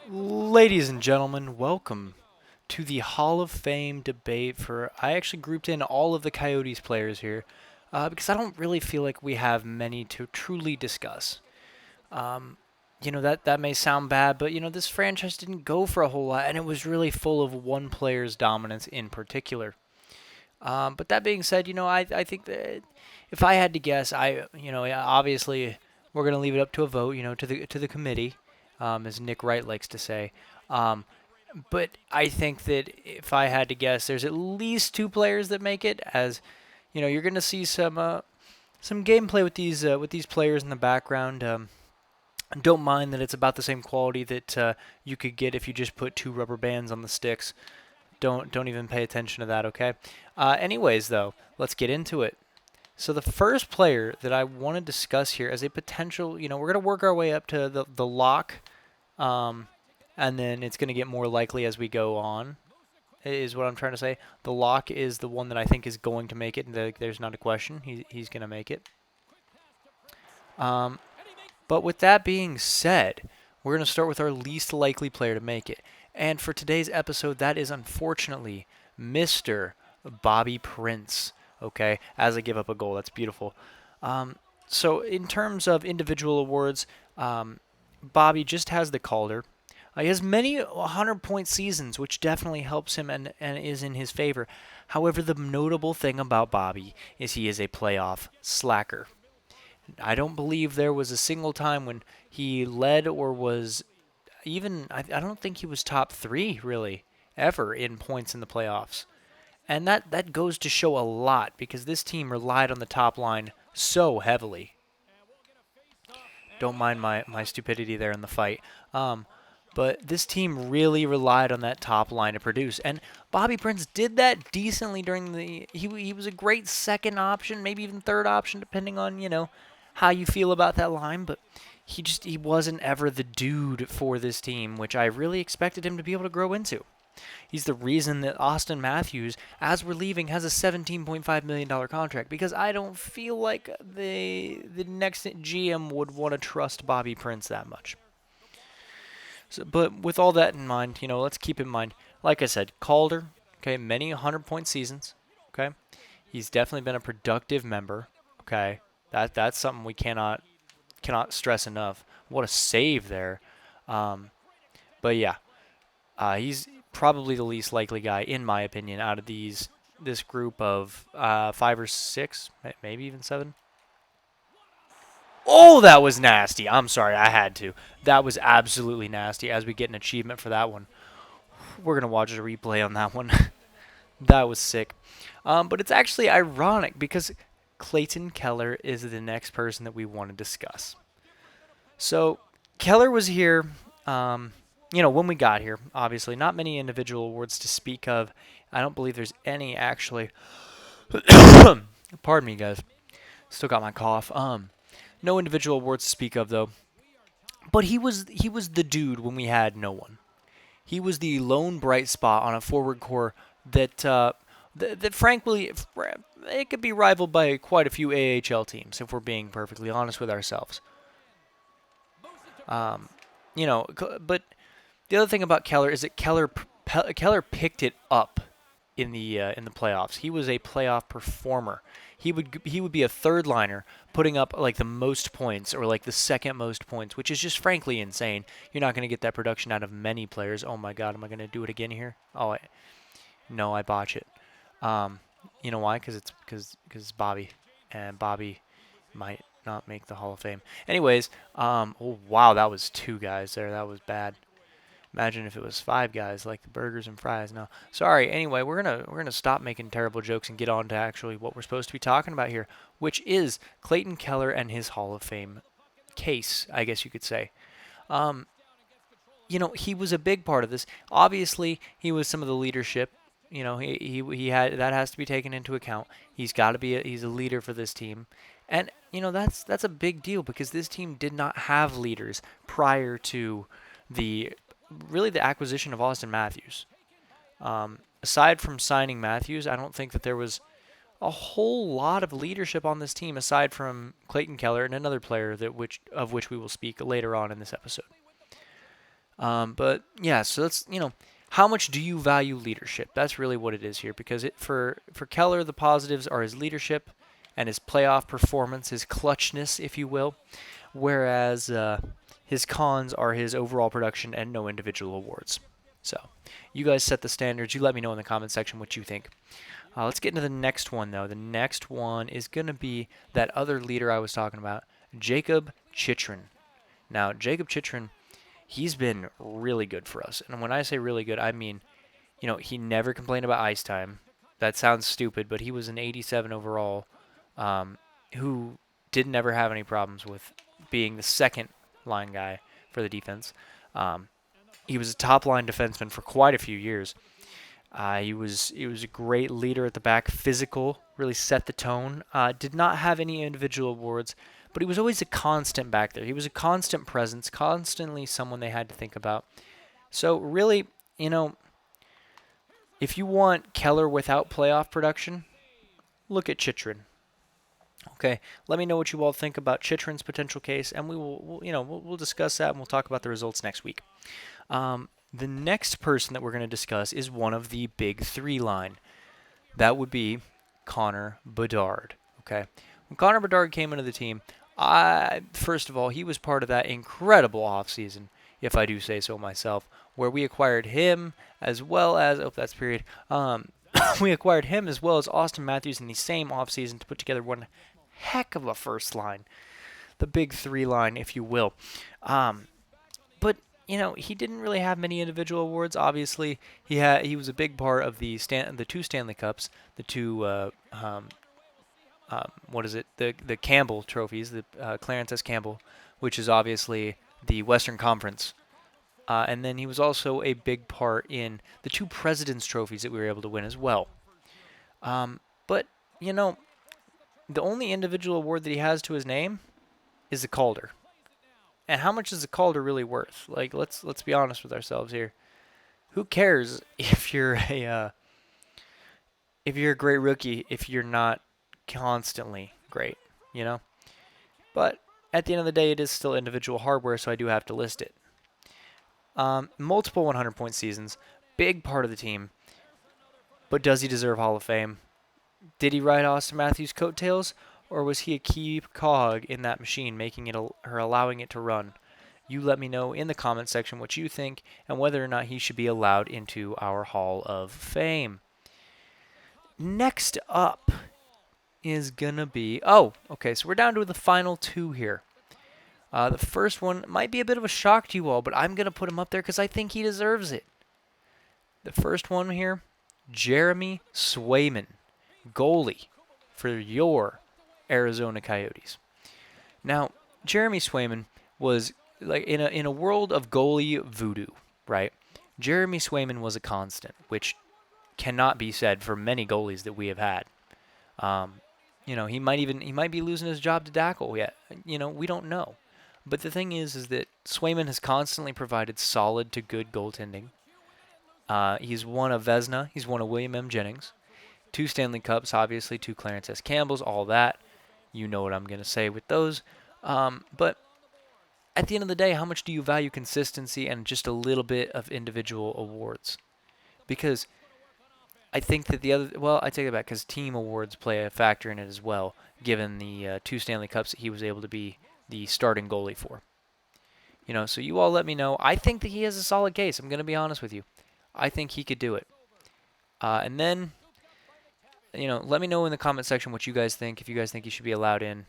Ladies and gentlemen, welcome to the Hall of Fame debate for. I actually grouped in all of the Coyotes players here because I don't really feel like we have many to truly discuss. Um, that may sound bad, but this franchise didn't go for a whole lot, and it was really full of one player's dominance in particular. But that being said, I think that if I had to guess, yeah, obviously we're gonna leave it up to a vote, to the committee, as Nick Wright likes to say. Um, but I think that if I had to guess, there's at least two players that make it. As you're gonna see some gameplay with these players in the background. Don't mind that it's about the same quality that you could get if you just put two rubber bands on the sticks. Don't even pay attention to that, okay? Anyways, though, let's get into it. So the first player that I want to discuss here as a potential, we're gonna work our way up to the lock, um, and then it's gonna get more likely as we go on. Is what I'm trying to say. The lock is the one that I think is going to make it. There's not a question. He's gonna make it. Um, but with that being said, we're gonna start with our least likely player to make it. And for today's episode, that is unfortunately Mr. Bobby Prince. Okay, as I give up a goal, that's beautiful. So in terms of individual awards, Bobby just has the Calder. He has many 100-point seasons, which definitely helps him and is in his favor. However, the notable thing about Bobby is he is a playoff slacker. I don't believe there was a single time when he led or was even, I don't think he was top three, really, ever in points in the playoffs. And that goes to show a lot because this team relied on the top line so heavily. Don't mind my stupidity there in the fight. But this team really relied on that top line to produce. And Bobby Prince did that decently during the. He was a great second option, maybe even third option, depending on, how you feel about that line. But he wasn't ever the dude for this team, which I really expected him to be able to grow into. He's the reason that Austin Matthews, as we're leaving, has a $17.5 million contract because I don't feel like the next GM would want to trust Bobby Prince that much. So, but with all that in mind, let's keep in mind, like I said, Calder, okay, many 100-point seasons, okay. He's definitely been a productive member, okay. That's something we cannot stress enough. What a save there. Um, but yeah, he's probably the least likely guy, in my opinion, out of this group of 5 or 6, maybe even 7. Oh, that was nasty. I'm sorry, I had to. That was absolutely nasty. As we get an achievement for that one, we're gonna watch a replay on that one. That was sick. But it's actually ironic because Clayton Keller is the next person that we want to discuss. So Keller was here. When we got here, obviously, not many individual awards to speak of. I don't believe there's any actually. Pardon me, guys. Still got my cough. No individual awards to speak of though. But he was the dude when we had no one. He was the lone bright spot on a forward core that frankly it could be rivaled by quite a few AHL teams if we're being perfectly honest with ourselves. Um, but the other thing about Keller is that Keller picked it up in the playoffs. He was a playoff performer. He would be a third liner, putting up like the most points or like the second most points, which is just frankly insane. You're not going to get that production out of many players. Oh my God, am I going to do it again here? No, I botch it. You know why? Because it's Bobby, and Bobby might not make the Hall of Fame. Anyways, oh wow, that was 2 guys there. That was bad. Imagine if it was 5 guys like the burgers and fries. No, sorry. Anyway, we're gonna stop making terrible jokes and get on to actually what we're supposed to be talking about here, which is Clayton Keller and his Hall of Fame case, I guess you could say. Um, he was a big part of this. Obviously, he was some of the leadership. He had that has to be taken into account. He's got to be he's a leader for this team, and that's a big deal because this team did not have leaders prior to the really the acquisition of Austin Matthews. Aside from signing Matthews, I don't think that there was a whole lot of leadership on this team aside from Clayton Keller and another player of which we will speak later on in this episode. But yeah, so that's how much do you value leadership? That's really what it is here. Because for Keller, the positives are his leadership and his playoff performance, his clutchness, if you will. Whereas his cons are his overall production and no individual awards. So you guys set the standards. You let me know in the comment section what you think. Let's get into the next one, though. The next one is going to be that other leader I was talking about, Jacob Chitran. Now, Jacob Chitran, he's been really good for us. And when I say really good, I mean, he never complained about ice time. That sounds stupid, but he was an 87 overall who didn't ever have any problems with being the second line guy for the defense. He was a top line defenseman for quite a few years. He was a great leader at the back, physical, really set the tone. Did not have any individual awards, but he was always a constant back there. He was a constant presence, constantly someone they had to think about. So really, if you want Keller without playoff production, look at Chitran. Okay, let me know what you all think about Chitran's potential case, and we'll discuss that and we'll talk about the results next week. The next person that we're going to discuss is one of the big three line. That would be Connor Bedard. Okay, when Connor Bedard came into the team, first of all, he was part of that incredible offseason, if I do say so myself, where we acquired him as well as that's period. We acquired him as well as Austin Matthews in the same offseason to put together one heck of a first line, the big three line, if you will. But he didn't really have many individual awards. Obviously, he was a big part of the two Stanley Cups, the two what is it? The Campbell trophies, the Clarence S. Campbell, which is obviously the Western Conference. And then he was also a big part in the two President's trophies that we were able to win as well. But the only individual award that he has to his name is the Calder. And how much is the Calder really worth? Like, let's be honest with ourselves here. Who cares if you're a great rookie if you're not constantly great, But at the end of the day, it is still individual hardware, so I do have to list it. Multiple 100-point seasons, big part of the team. But does he deserve Hall of Fame? Did he ride Austin Matthews' coattails, or was he a key cog in that machine, making it or allowing it to run? You let me know in the comment section what you think and whether or not he should be allowed into our Hall of Fame. Next up is going to be... Oh, okay, so we're down to the final two here. The first one might be a bit of a shock to you all, but I'm going to put him up there because I think he deserves it. The first one here, Jeremy Swayman, goalie for your Arizona Coyotes. Now, Jeremy Swayman was like in a world of goalie voodoo, right? Jeremy Swayman was a constant, which cannot be said for many goalies that we have had. He might be losing his job to Dackel yet. We don't know. But the thing is that Swayman has constantly provided solid to good goaltending. He's won a Vezina. He's won a William M. Jennings. 2 Stanley Cups, obviously, 2 Clarence S. Campbells, all that. You know what I'm going to say with those. But at the end of the day, how much do you value consistency and just a little bit of individual awards? Because I think that I take it back because team awards play a factor in it as well, given the 2 Stanley Cups that he was able to be the starting goalie for. So you all let me know. I think that he has a solid case. I'm going to be honest with you. I think he could do it. And then, let me know in the comment section what you guys think, if you guys think he should be allowed in.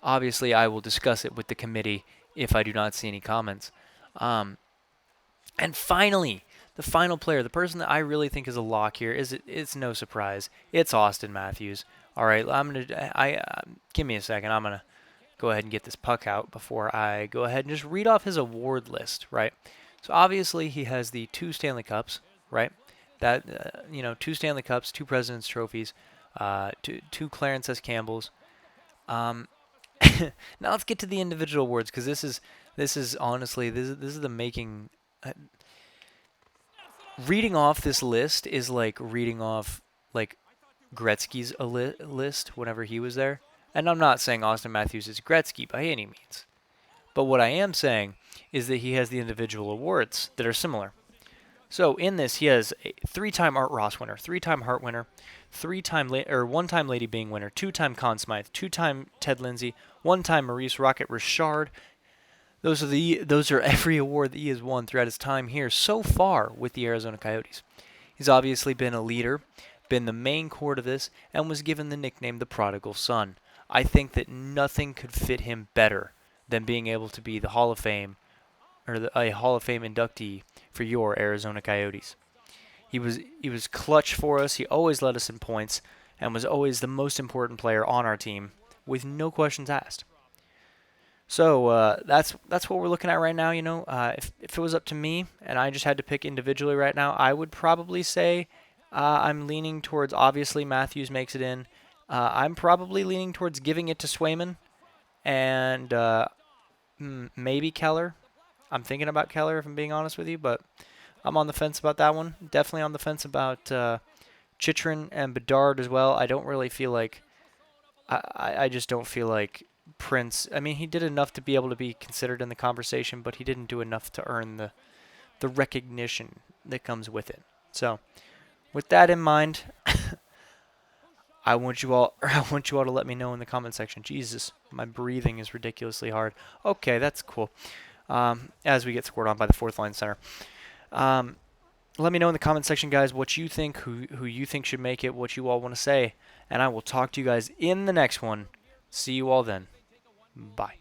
Obviously, I will discuss it with the committee if I do not see any comments. And finally, the final player, the person that I really think is a lock here, it's no surprise. It's Austin Matthews. All right, give me a second. I'm going to go ahead and get this puck out before I go ahead and just read off his award list, right? So obviously he has the 2 Stanley Cups, right? That 2 Stanley Cups, 2 President's trophies, 2 Clarence S. Campbells. Now let's get to the individual awards because this is honestly the making. Reading off this list is like reading off like Gretzky's list whenever he was there. And I'm not saying Austin Matthews is Gretzky by any means. But what I am saying is that he has the individual awards that are similar. So in this, he has a 3-time Art Ross winner, 3-time Hart winner, 1-time Lady Byng winner, 2-time Conn Smythe, 2-time Ted Lindsay, 1-time Maurice Rocket Richard. Those are every award that he has won throughout his time here so far with the Arizona Coyotes. He's obviously been a leader, been the main core of this, and was given the nickname the Prodigal Son. I think that nothing could fit him better than being able to be the Hall of Fame or a Hall of Fame inductee for your Arizona Coyotes. He was clutch for us. He always led us in points and was always the most important player on our team with no questions asked. So that's what we're looking at right now. If it was up to me and I just had to pick individually right now, I would probably say I'm leaning towards, obviously Matthews makes it in. I'm probably leaning towards giving it to Swayman and maybe Keller. I'm thinking about Keller if I'm being honest with you, but I'm on the fence about that one. Definitely on the fence about Chitran and Bedard as well. I don't really feel like I just don't feel like Prince. I mean, he did enough to be able to be considered in the conversation, but he didn't do enough to earn the recognition that comes with it. So, with that in mind, I want you all to let me know in the comment section. Jesus, my breathing is ridiculously hard. Okay, that's cool. As we get scored on by the fourth line center. Let me know in the comment section, guys, what you think, who you think should make it, what you all want to say, and I will talk to you guys in the next one. See you all then. Bye.